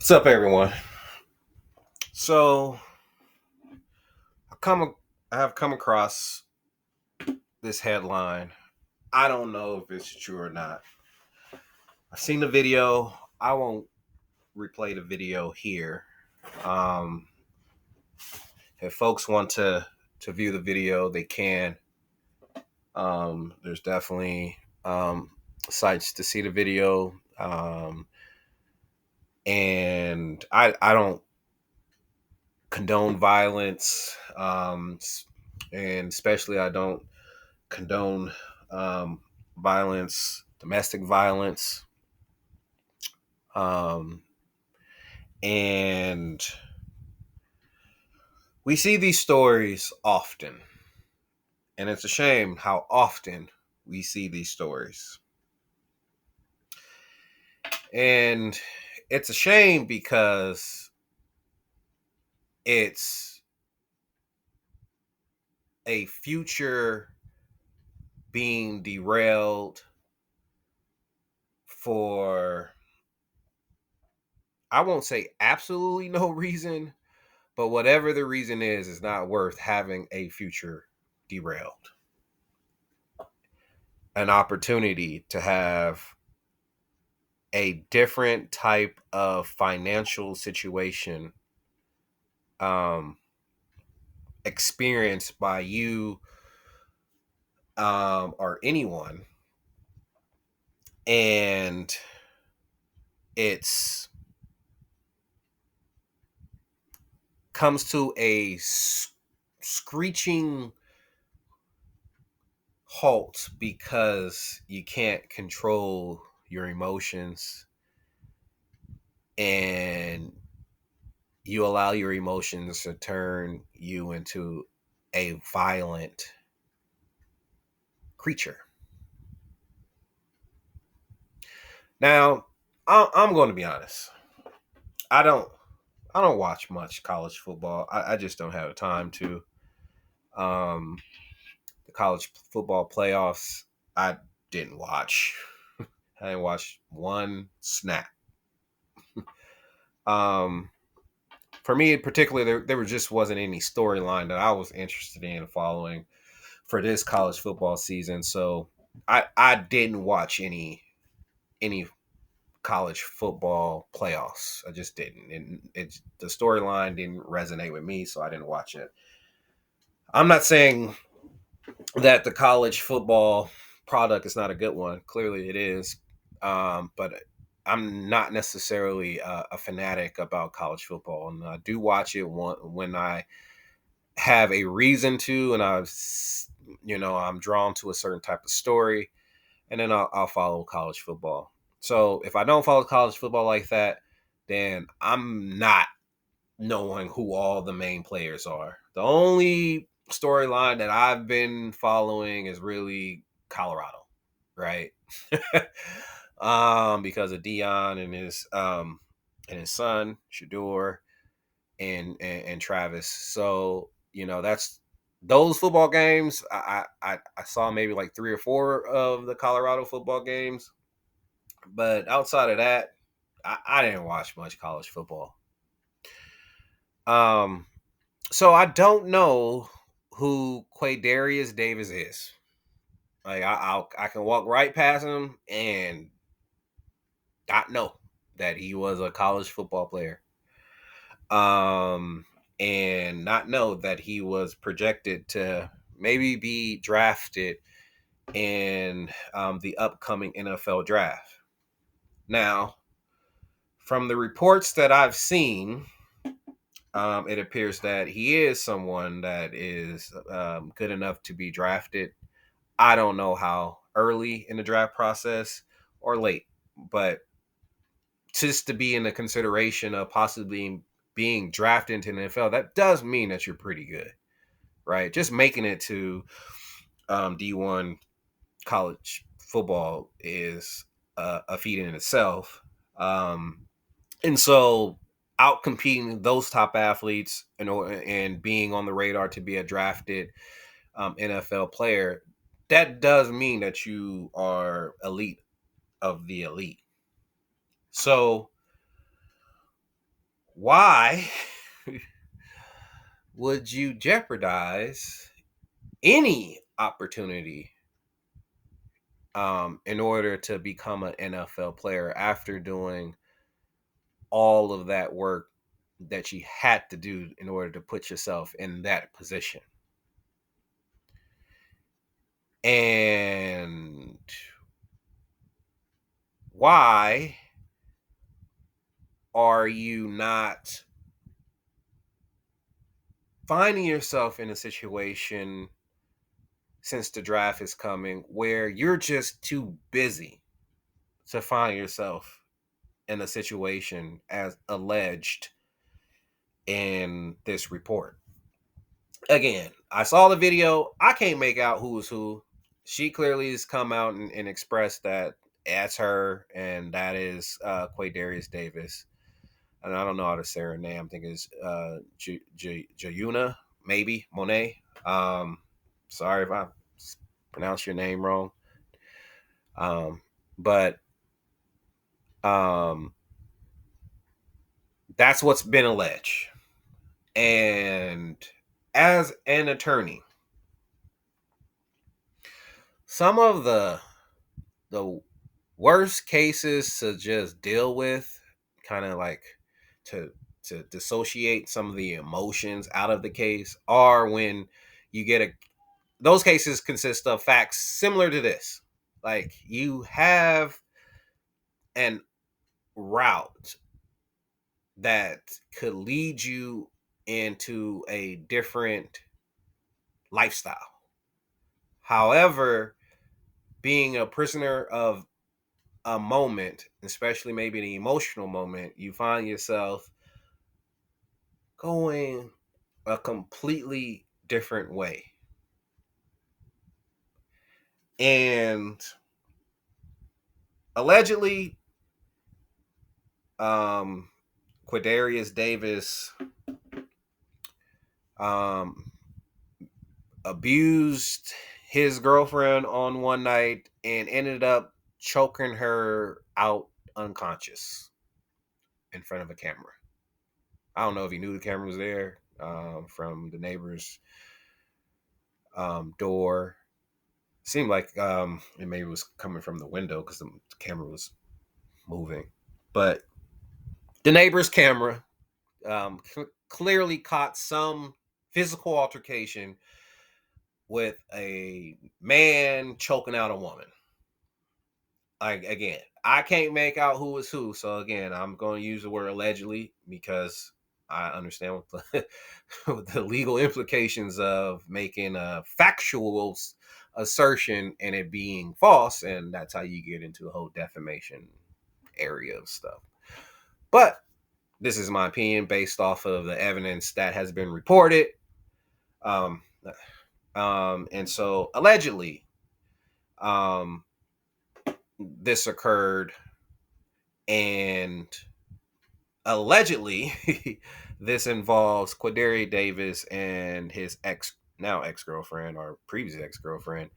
What's up, everyone? So, I come, I have come across this headline. I don't know if it's true or not. I've seen the video. I won't replay the video here. Um, if folks want to view the video, they can. There's definitely sites to see the video. And I don't condone violence. And especially I don't condone violence, domestic violence, um, and we see these stories often, and it's a shame how often we see these stories, and it's a shame because it's a future being derailed for, I won't say absolutely no reason, but whatever the reason is not worth having a future derailed. An opportunity to have a different type of financial situation um, experienced by you or anyone, and it's comes to a screeching halt because you can't control your emotions and you allow your emotions to turn you into a violent creature. Now, I'm going to be honest. I don't I don't watch much college football. I just don't have the time to. Um, the college football playoffs, I didn't watch. I didn't watch one snap. Um, for me, particularly, there just wasn't any storyline that I was interested in following for this college football season. So I didn't watch any college football playoffs. I just didn't. And the storyline didn't resonate with me, so I didn't watch it. I'm not saying that the college football product is not a good one. Clearly, it is. But I'm not necessarily a fanatic about college football, and I do watch it when I have a reason to, and I'm drawn to a certain type of story, and then I'll follow college football. So if I don't follow college football like that, then I'm not knowing who all the main players are. The only storyline that I've been following is really Colorado, right? Because of Dion and his son Shador and Travis. So that's those football games. I saw maybe like 3 or 4 of the Colorado football games, but outside of that, I didn't watch much college football. Um, so I don't know who Quaydarius Davis is. Like I can walk right past him and not know that he was a college football player. And not know that he was projected to maybe be drafted in the upcoming NFL draft. Now, from the reports that I've seen, it appears that he is someone that is good enough to be drafted. I don't know how early in the draft process or late, but just to be in the consideration of possibly being drafted into the NFL, that does mean that you're pretty good, right? Just making it to D1 college football is a feat in itself. And so out competing those top athletes and being on the radar to be a drafted NFL player, that does mean that you are elite of the elite. So Why would you jeopardize any opportunity in order to become an NFL player after doing all of that work that you had to do in order to put yourself in that position? And why are you not finding yourself in a situation since the draft is coming where you're just too busy to find yourself in a situation as alleged in this report? Again, I saw the video. I can't make out who is who. She clearly has come out and expressed that that's her, and that is Quaydarius Davis. And I don't know how to say her name. I think it's Ja'Yunna, maybe Monae. Sorry if I pronounce your name wrong. But um, that's what's been alleged. And as an attorney, some of the worst cases to just deal with, kind of like to dissociate some of the emotions out of the case, are when you get a those cases consist of facts similar to this. Like you have an route that could lead you into a different lifestyle. However, being a prisoner of a moment, especially maybe an emotional moment, you find yourself going a completely different way. And allegedly, um, Quaydarius Davis um, abused his girlfriend on one night and ended up choking her out unconscious in front of a camera. I don't know if he knew the camera was there from the neighbor's door. Seemed like it maybe was coming from the window because the camera was moving. But the neighbor's camera clearly caught some physical altercation with a man choking out a woman. Like, again, I can't make out who is who. So again, I'm going to use the word allegedly because I understand what what the legal implications of making a factual assertion and it being false, and that's how you get into the whole defamation area of stuff. But this is my opinion based off of the evidence that has been reported. Um, and so allegedly, um, this occurred, and allegedly, this involves Quaydarius Davis and his now ex girlfriend or previous ex girlfriend,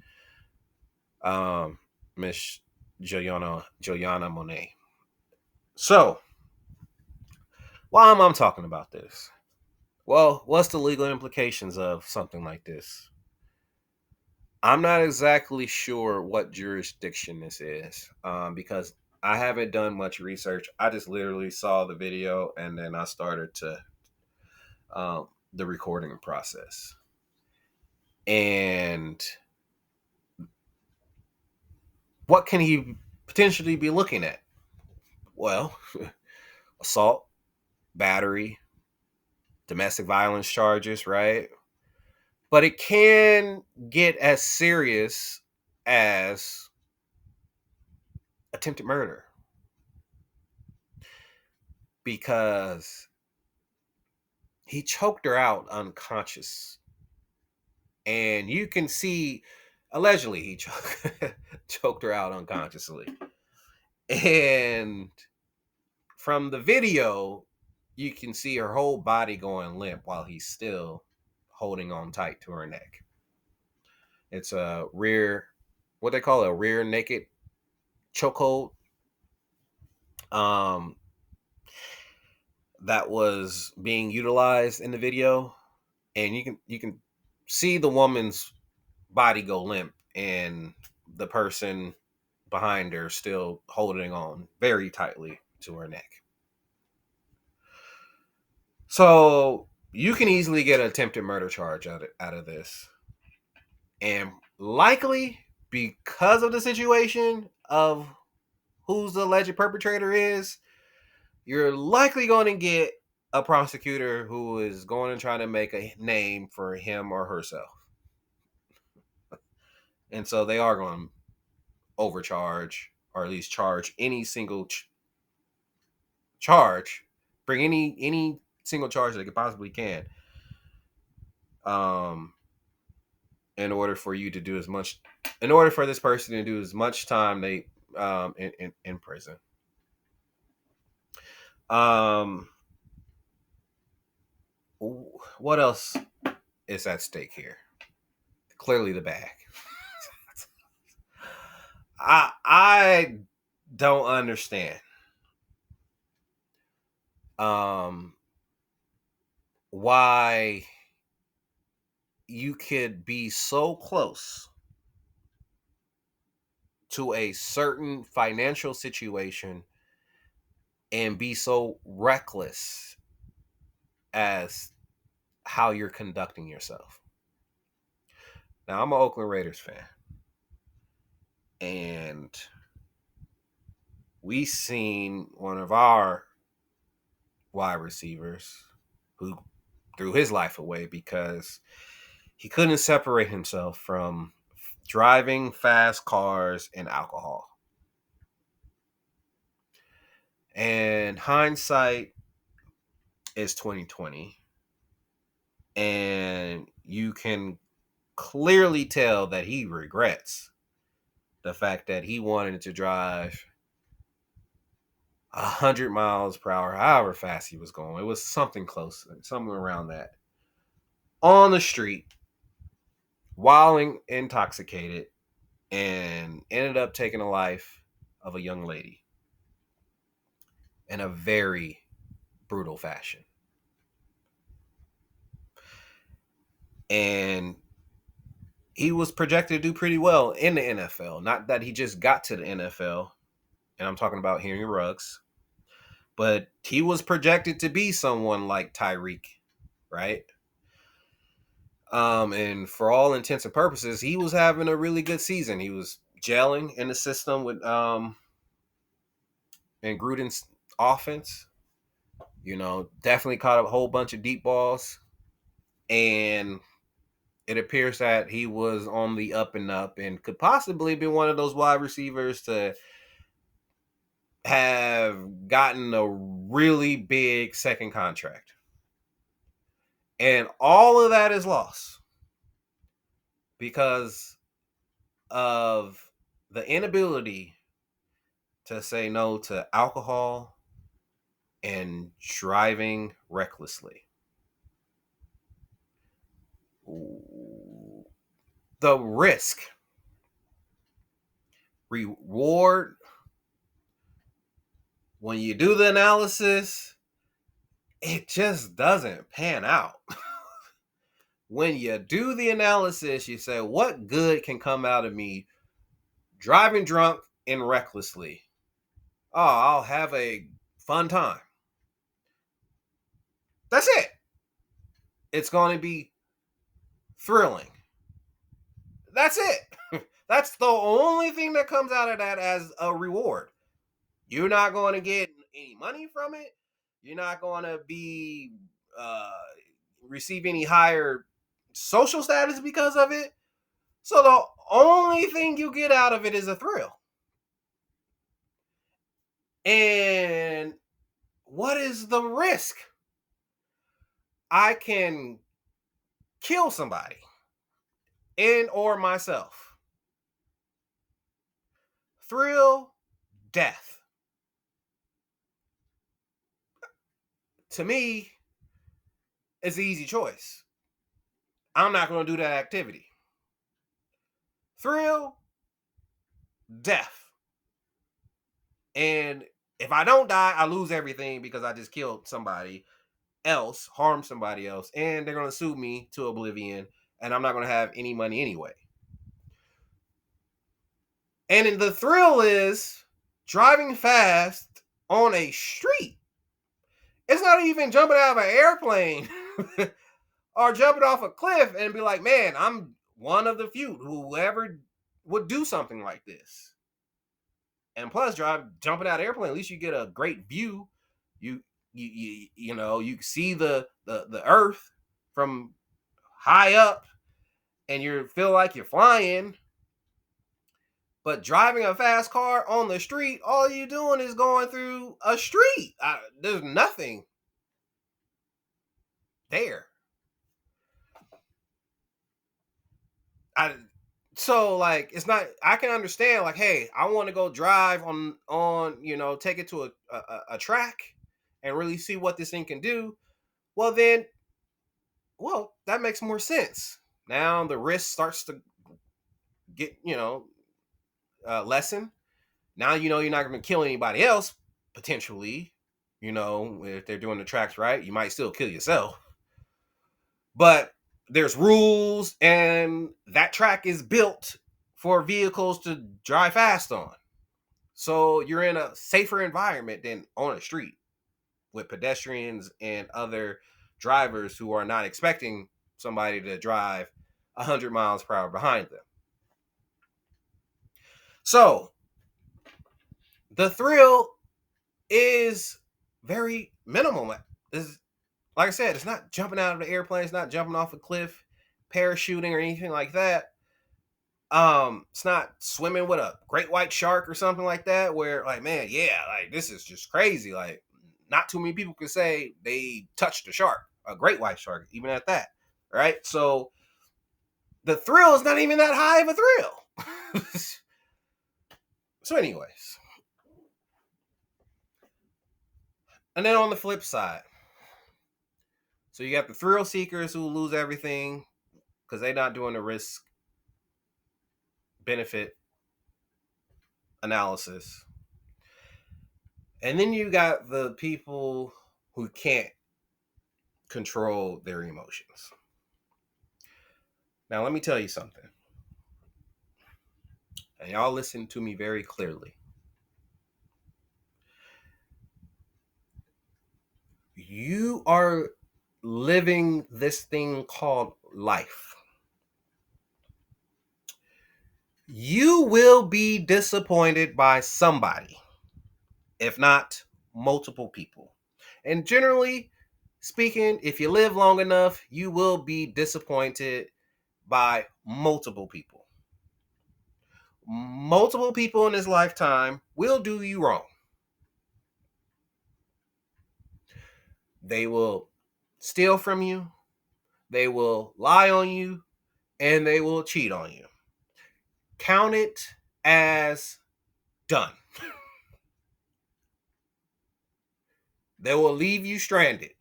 Miss Ja'Yunna Monae. So, why am I talking about this? Well, what's the legal implications of something like this? I'm not exactly sure what jurisdiction this is because I haven't done much research. I just literally saw the video and then I started to the recording process. And what can he potentially be looking at? Well, assault, battery, domestic violence charges, right? But it can get as serious as attempted murder because he choked her out unconscious. And you can see, allegedly, he choked her out unconsciously. And from the video, you can see her whole body going limp while he's still holding on tight to her neck. It's a rear, what they call it, a rear naked chokehold. Um, that was being utilized in the video, and you can see the woman's body go limp, and the person behind her still holding on very tightly to her neck. So you can easily get an attempted murder charge out of this, and likely because of the situation of who's the alleged perpetrator is, you're likely going to get a prosecutor who is going to try to make a name for him or herself. And so they are going to overcharge, or at least charge any single charge, bring any single charge that they possibly can, um, in order for you to do as much, in order for this person to do as much time they in prison. What else is at stake here? Clearly the bag. I don't understand why you could be so close to a certain financial situation and be so reckless as how you're conducting yourself. Now, I'm an Oakland Raiders fan, and we seen one of our wide receivers who threw his life away because he couldn't separate himself from driving fast cars and alcohol. And hindsight is 2020, and you can clearly tell that he regrets the fact that he wanted to drive 100 miles per hour, however fast he was going. It was something close, somewhere around that, on the street while intoxicated, and ended up taking the life of a young lady in a very brutal fashion. And he was projected to do pretty well in the NFL. Not that he just got to the NFL, and I'm talking about Henry Ruggs, but he was projected to be someone like Tyreek, right? And for all intents and purposes, he was having a really good season. He was gelling in the system with in Gruden's offense. You know, definitely caught a whole bunch of deep balls, and it appears that he was on the up and up and could possibly be one of those wide receivers to have gotten a really big second contract. And all of that is lost because of the inability to say no to alcohol and driving recklessly. The risk reward, when you do the analysis, it just doesn't pan out. When you do the analysis, you say, what good can come out of me driving drunk and recklessly? Oh, I'll have a fun time. That's it. It's going to be thrilling. That's it. That's the only thing that comes out of that as a reward. You're not going to get any money from it. You're not going to be receive any higher social status because of it. So the only thing you get out of it is a thrill. And what is the risk? I can kill somebody and or myself. Thrill, death. To me, it's an easy choice. I'm not going to do that activity. Thrill, death. And If I don't die, I lose everything because I just killed somebody else, harmed somebody else, and they're going to sue me to oblivion, and I'm not going to have any money anyway. And the thrill is driving fast on a street. It's not even jumping out of an airplane or jumping off a cliff and be like, man, I'm one of the few who ever would do something like this. And plus, jumping out of airplane, at least you get a great view. You see the earth from high up, and you feel like you're flying. But driving a fast car on the street, all you doing is going through a street. There's nothing there. So like it's not. I can understand like, hey, I want to go drive on take it to a track and really see what this thing can do. Well then, that makes more sense. Now the risk starts to get lessen. Now you're not going to kill anybody else potentially. If they're doing the tracks right, you might still kill yourself. But there's rules, and that track is built for vehicles to drive fast on. So you're in a safer environment than on a street with pedestrians and other drivers who are not expecting somebody to drive 100 miles per hour behind them. So the thrill is very minimal. Is like I said, it's not jumping out of the airplane, it's not jumping off a cliff, parachuting or anything like that. It's not swimming with a great white shark or something like that, where like, man, yeah, like this is just crazy. Like, not too many people can say they touched a shark, a great white shark, even at that. Right? So the thrill is not even that high of a thrill. So, anyways. And then on the flip side, so you got the thrill seekers who lose everything because they're not doing the risk benefit analysis. And then you got the people who can't control their emotions. Now, let me tell you something. And y'all listen to me very clearly. You are living this thing called life. You will be disappointed by somebody, if not multiple people. And generally speaking, if you live long enough, you will be disappointed by multiple people. Multiple people in this lifetime will do you wrong. They will steal from you, they will lie on you, and they will cheat on you. Count it as done. They will leave you stranded.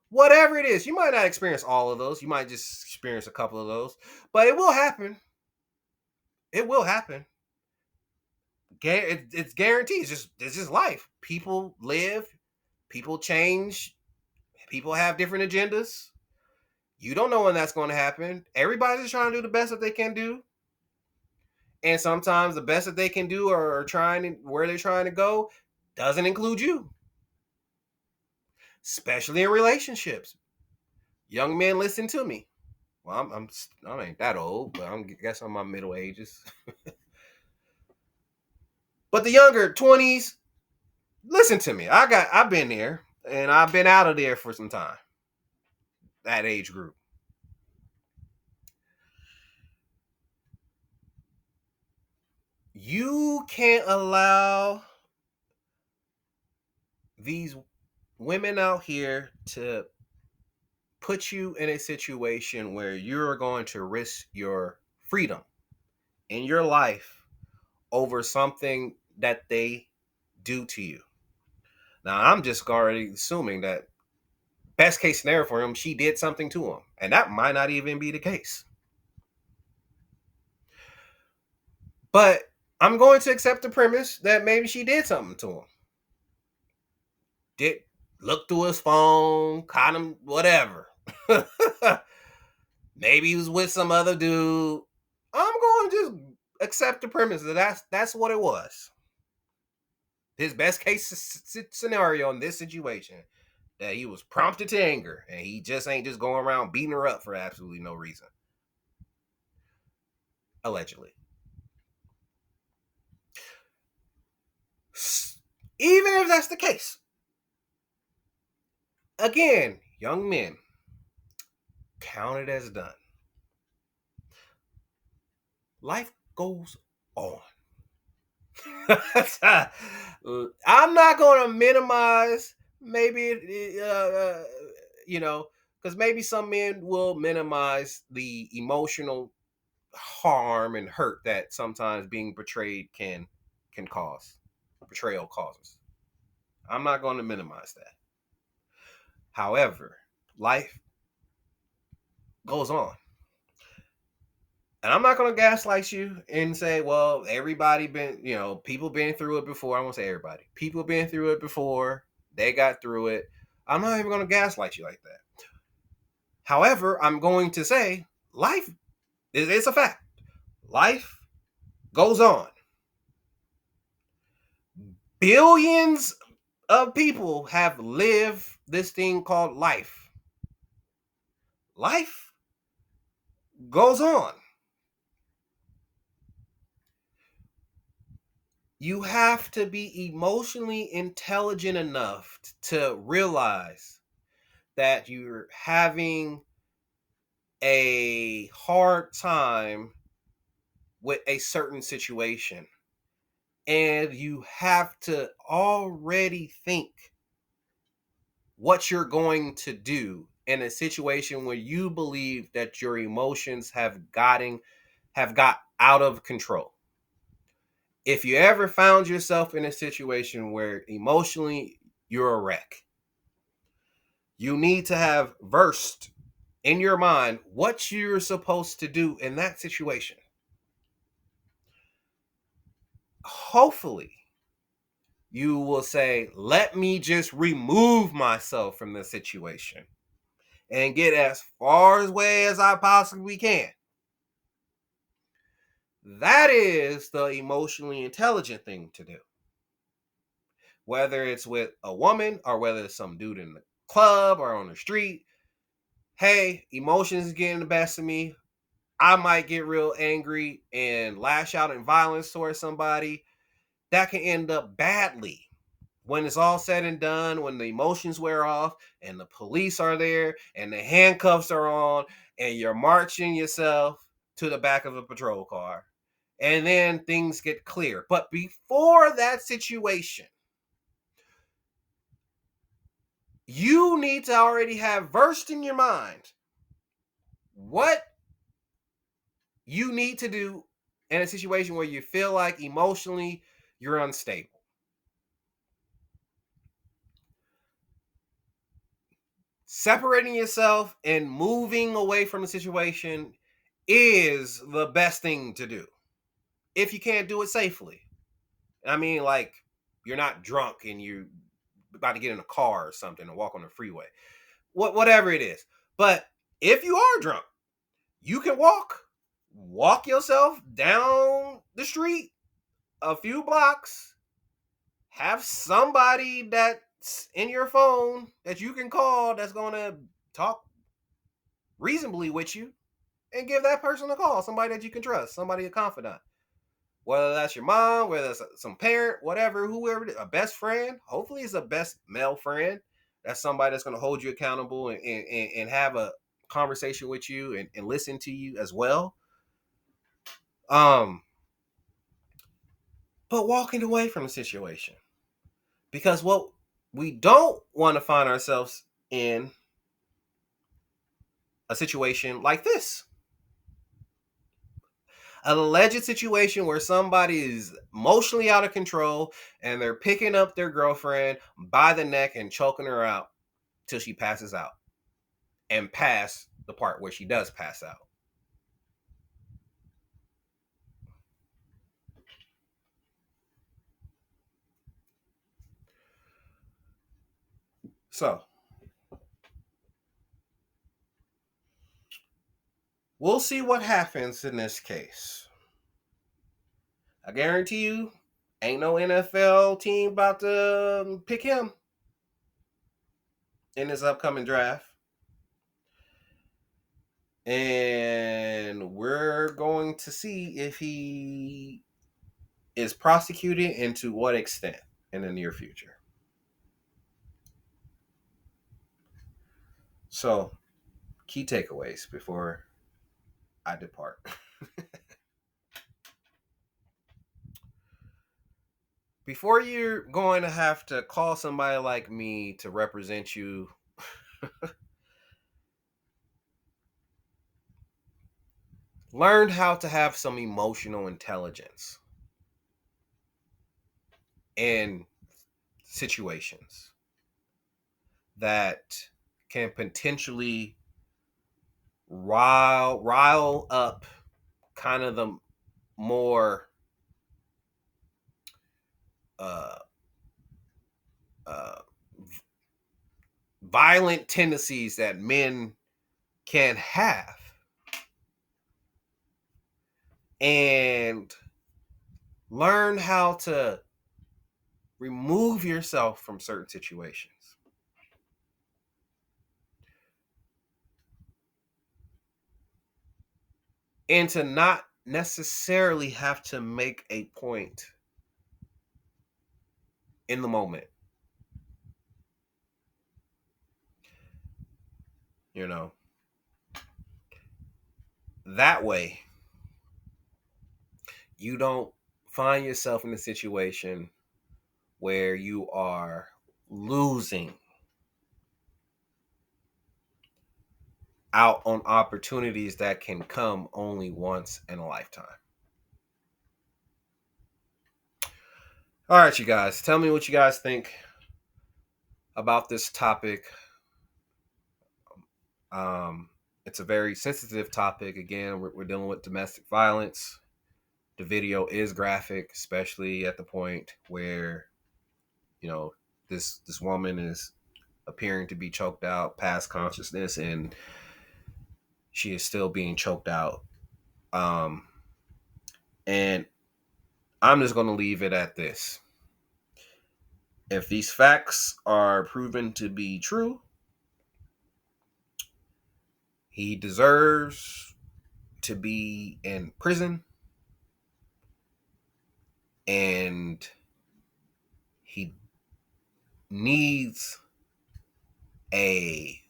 Whatever it is, you might not experience all of those. You might just experience a couple of those, but it will happen. It will happen. It's guaranteed. It's just life. People live. People change. People have different agendas. You don't know when that's going to happen. Everybody's just trying to do the best that they can do. And sometimes the best that they can do or where they're trying to go doesn't include you. Especially in relationships. Young men, listen to me. Well, I ain't that old, but I guess I'm in my middle ages. But the younger 20s, listen to me. I've been there, and I've been out of there for some time. That age group. You can't allow these women out here to put you in a situation where you're going to risk your freedom in your life over something that they do to you. Now, I'm just already assuming that best case scenario for him, she did something to him. And that might not even be the case. But I'm going to accept the premise that maybe she did something to him. did look through his phone, caught him, whatever. Maybe he was with some other dude. I'm going to just accept the premise that that's what it was. His best case scenario in this situation, that he was prompted to anger and he just ain't just going around beating her up for absolutely no reason. Allegedly. Even if that's the case, again, young men, counted as done. Life goes on. I'm not going to minimize maybe, because maybe some men will minimize the emotional harm and hurt that sometimes being betrayed can cause. Betrayal causes. I'm not going to minimize that. However, life goes on. And I'm not going to gaslight you and say, well, everybody been, people been through it before. I won't say everybody. People been through it before. They got through it. I'm not even going to gaslight you like that. However, I'm going to say life it's a fact. Life goes on. Billions of people have lived this thing called life. Life goes on. You have to be emotionally intelligent enough to realize that you're having a hard time with a certain situation. And you have to already think what you're going to do in a situation where you believe that your emotions have got out of control. If you ever found yourself in a situation where emotionally you're a wreck, you need to have versed in your mind what you're supposed to do in that situation. Hopefully, you will say, let me just remove myself from the situation and get as far away as I possibly can. That is the emotionally intelligent thing to do. Whether it's with a woman or whether it's some dude in the club or on the street, hey, emotions getting the best of me. I might get real angry and lash out in violence towards somebody. That can end up badly. When it's all said and done, when the emotions wear off and the police are there and the handcuffs are on and you're marching yourself to the back of a patrol car, and then things get clear. But before that situation, you need to already have versed in your mind what you need to do in a situation where you feel like emotionally you're unstable. Separating yourself and moving away from the situation is the best thing to do if you can't do it safely. I mean, like, you're not drunk and you're about to get in a car or something and walk on the freeway, whatever it is. But if you are drunk, you can walk yourself down the street a few blocks, have somebody that's in your phone that you can call that's going to talk reasonably with you, and give that person a call, somebody that you can trust, somebody a confidant. Whether that's your mom, whether it's some parent, whatever, whoever it is, a best friend. Hopefully it's a best male friend. That's somebody that's going to hold you accountable and have a conversation with you and listen to you as well. But walking away from the situation. Because what we don't want to find ourselves in a situation like this. An alleged situation where somebody is emotionally out of control and they're picking up their girlfriend by the neck and choking her out till she passes out, and past the part where she does pass out. So we'll see what happens in this case. I guarantee you, ain't no NFL team about to pick him in this upcoming draft. And we're going to see if he is prosecuted and to what extent in the near future. So, key takeaways before I depart. Before you're going to have to call somebody like me to represent you, learn how to have some emotional intelligence in situations that can potentially rile up kind of the more uh, uh, violent tendencies that men can have, and learn how to remove yourself from certain situations. And to not necessarily have to make a point in the moment. You know, that way you don't find yourself in a situation where you are losing out on opportunities that can come only once in a lifetime. All right, you guys, tell me what you guys think about this topic. It's a very sensitive topic. Again, we're dealing with domestic violence. The video is graphic, especially at the point where, you know, this woman is appearing to be choked out past consciousness, and she is still being choked out. And I'm just going to leave it at this. If these facts are proven to be true, he deserves to be in prison, and he needs a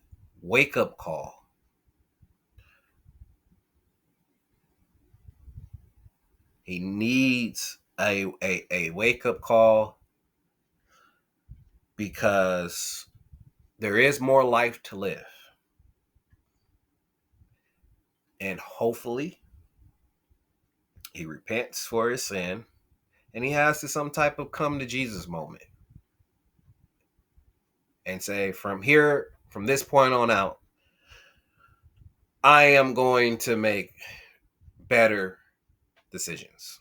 wake-up call. He needs a wake-up call, because there is more life to live. And hopefully he repents for his sin, and he has to some type of come to Jesus moment and say, from this point on out, I am going to make better decisions.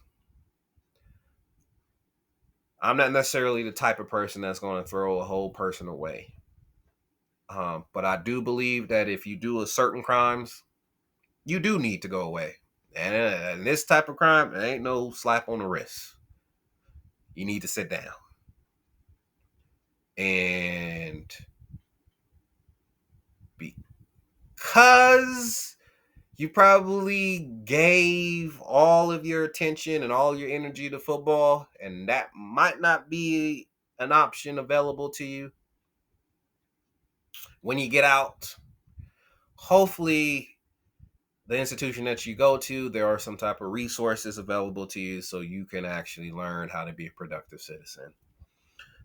I'm not necessarily the type of person that's going to throw a whole person away. But I do believe that if you do a certain crimes, you do need to go away. And this type of crime, it ain't no slap on the wrist. You need to sit down. And because you probably gave all of your attention and all your energy to football, and that might not be an option available to you when you get out, hopefully the institution that you go to, there are some type of resources available to you so you can actually learn how to be a productive citizen.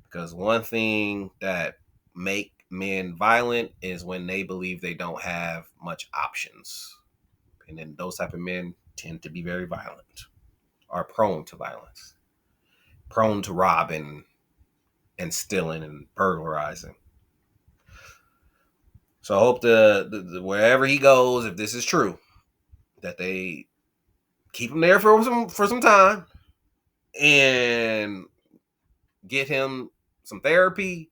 Because one thing that make men violent is when they believe they don't have much options. And then those type of men tend to be very violent, are prone to violence, prone to robbing and stealing and burglarizing. So I hope the wherever he goes, if this is true, that they keep him there for some time and get him some therapy